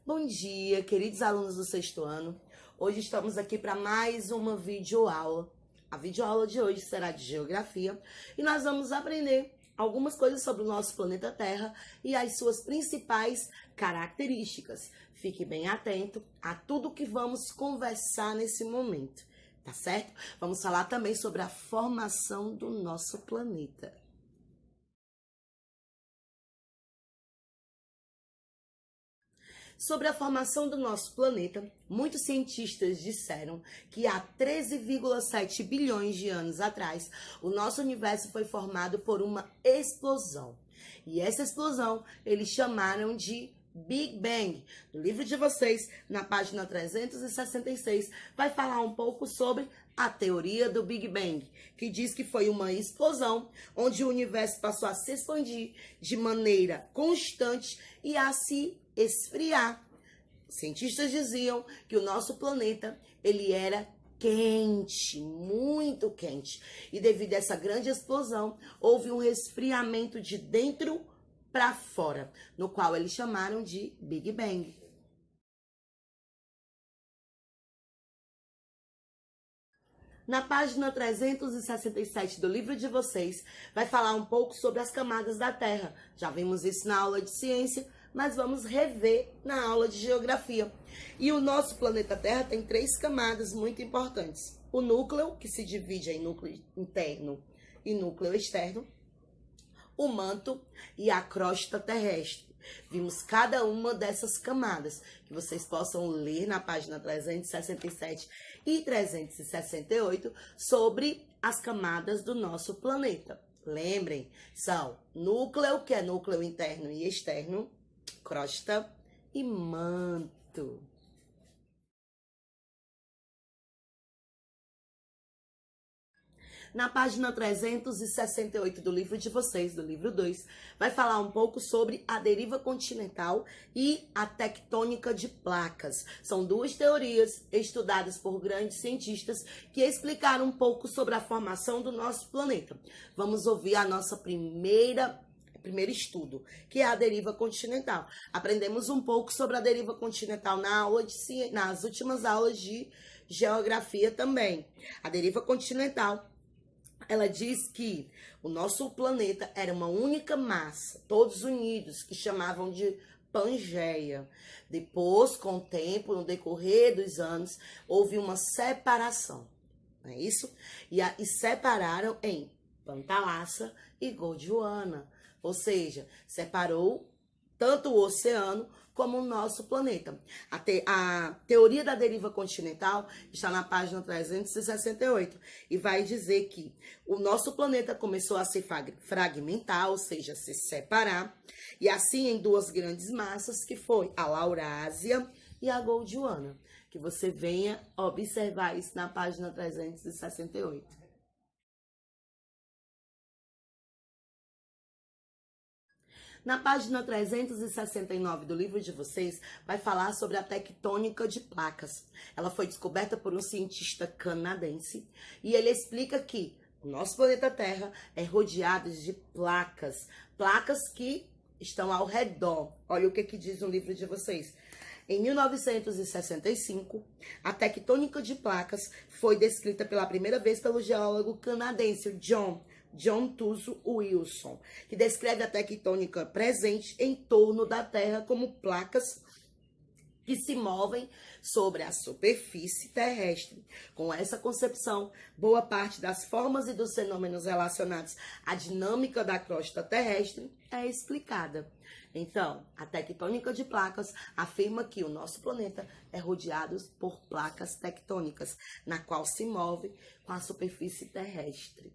Bom dia, queridos alunos do sexto ano. Hoje estamos aqui para mais uma videoaula. A videoaula de hoje será de geografia e nós vamos aprender algumas coisas sobre o nosso planeta Terra e as suas principais características. Fique bem atento a tudo que vamos conversar nesse momento, tá certo? Vamos falar também sobre a formação do nosso planeta. Sobre a formação do nosso planeta, muitos cientistas disseram que há 13,7 bilhões de anos atrás, o nosso universo foi formado por uma explosão. E essa explosão eles chamaram de Big Bang. No livro de vocês, na página 366, vai falar um pouco sobre a teoria do Big Bang, que diz que foi uma explosão onde o universo passou a se expandir de maneira constante e a se esfriar. Os cientistas diziam que o nosso planeta ele era quente, muito quente. E devido a essa grande explosão, houve um resfriamento de dentro para fora, no qual eles chamaram de Big Bang. Na página 367 do livro de vocês, vai falar um pouco sobre as camadas da Terra. Já vimos isso na aula de ciência, mas vamos rever na aula de geografia. E o nosso planeta Terra tem 3 camadas muito importantes. O núcleo, que se divide em núcleo interno e núcleo externo. O manto e a crosta terrestre. Vimos cada uma dessas camadas, que vocês possam ler na página 367 e 368 sobre as camadas do nosso planeta. Lembrem, são núcleo, que é núcleo interno e externo, crosta e manto. Na página 368 do livro de vocês, do livro 2, vai falar um pouco sobre a deriva continental e a tectônica de placas. São 2 teorias estudadas por grandes cientistas que explicaram um pouco sobre a formação do nosso planeta. Vamos ouvir a nossa primeiro estudo, que é a deriva continental. Aprendemos um pouco sobre a deriva continental nas últimas aulas de geografia também. A deriva continental, ela diz que o nosso planeta era uma única massa, todos unidos, que chamavam de Pangeia. Depois, com o tempo, no decorrer dos anos, houve uma separação, não é isso? E separaram em Pantalassa e Gondwana, ou seja, separou tanto o oceano como o nosso planeta. A teoria da deriva continental está na página 368 e vai dizer que o nosso planeta começou a se fragmentar, ou seja, se separar, e assim em 2 grandes massas, que foi a Laurásia e a Gondwana, que você venha observar isso na página 368. Na página 369 do livro de vocês, vai falar sobre a tectônica de placas. Ela foi descoberta por um cientista canadense e ele explica que o nosso planeta Terra é rodeado de placas que estão ao redor. Olha o que diz no livro de vocês. Em 1965, a tectônica de placas foi descrita pela primeira vez pelo geólogo canadense John Tuzo Wilson, que descreve a tectônica presente em torno da Terra como placas que se movem sobre a superfície terrestre. Com essa concepção, boa parte das formas e dos fenômenos relacionados à dinâmica da crosta terrestre é explicada. Então, a tectônica de placas afirma que o nosso planeta é rodeado por placas tectônicas, na qual se move com a superfície terrestre.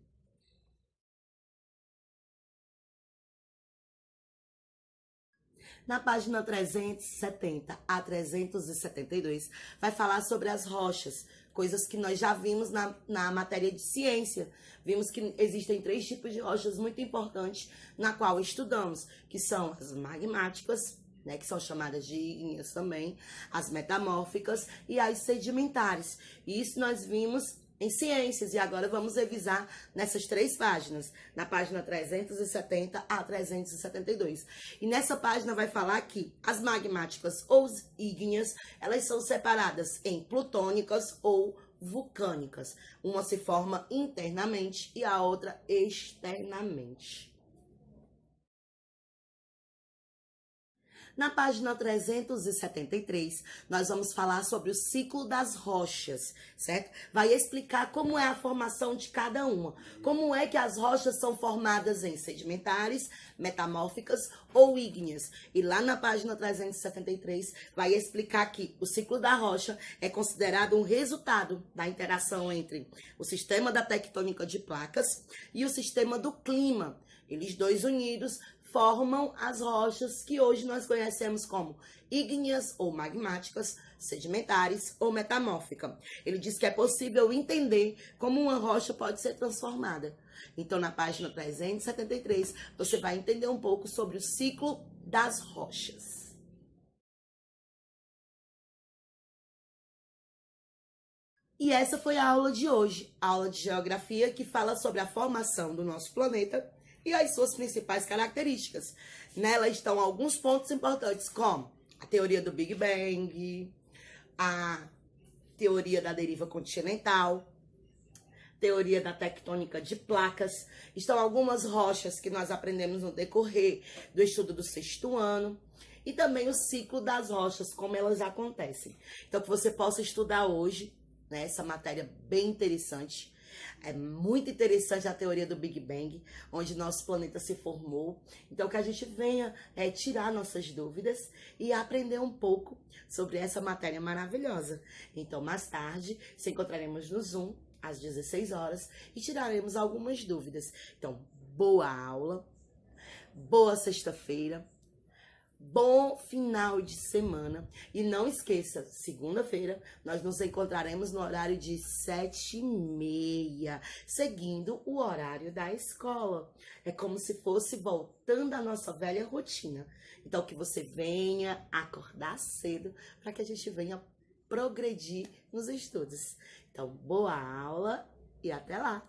Na página 370 a 372, vai falar sobre as rochas, coisas que nós já vimos na matéria de ciência. Vimos que existem 3 tipos de rochas muito importantes, na qual estudamos, que são as magmáticas, né, que são chamadas de ígneas também, as metamórficas e as sedimentares. E isso nós vimos em ciências. E agora vamos revisar nessas 3 páginas, na página 370 a 372. E nessa página vai falar que as magmáticas ou ígneas, elas são separadas em plutônicas ou vulcânicas. Uma se forma internamente e a outra externamente. Na página 373, nós vamos falar sobre o ciclo das rochas, certo? Vai explicar como é a formação de cada uma. Como é que as rochas são formadas em sedimentares, metamórficas ou ígneas. E lá na página 373, vai explicar que o ciclo da rocha é considerado um resultado da interação entre o sistema da tectônica de placas e o sistema do clima. Eles dois unidos formam as rochas que hoje nós conhecemos como ígneas ou magmáticas, sedimentares ou metamórficas. Ele diz que é possível entender como uma rocha pode ser transformada. Então, na página 373, você vai entender um pouco sobre o ciclo das rochas. E essa foi a aula de hoje, a aula de geografia que fala sobre a formação do nosso planeta e as suas principais características. Nela estão alguns pontos importantes, como a teoria do Big Bang, a teoria da deriva continental, teoria da tectônica de placas. Estão algumas rochas que nós aprendemos no decorrer do estudo do 6º ano. E também o ciclo das rochas, como elas acontecem. Então, que você possa estudar hoje, né, essa matéria bem interessante. É muito interessante a teoria do Big Bang, onde nosso planeta se formou. Então, que a gente venha tirar nossas dúvidas e aprender um pouco sobre essa matéria maravilhosa. Então, mais tarde, se encontraremos no Zoom, às 16 horas, e tiraremos algumas dúvidas. Então, boa aula, boa sexta-feira, bom final de semana. E não esqueça, segunda-feira, nós nos encontraremos no horário de 7h30, seguindo o horário da escola. É como se fosse voltando à nossa velha rotina. Então, que você venha acordar cedo para que a gente venha progredir nos estudos. Então, boa aula e até lá!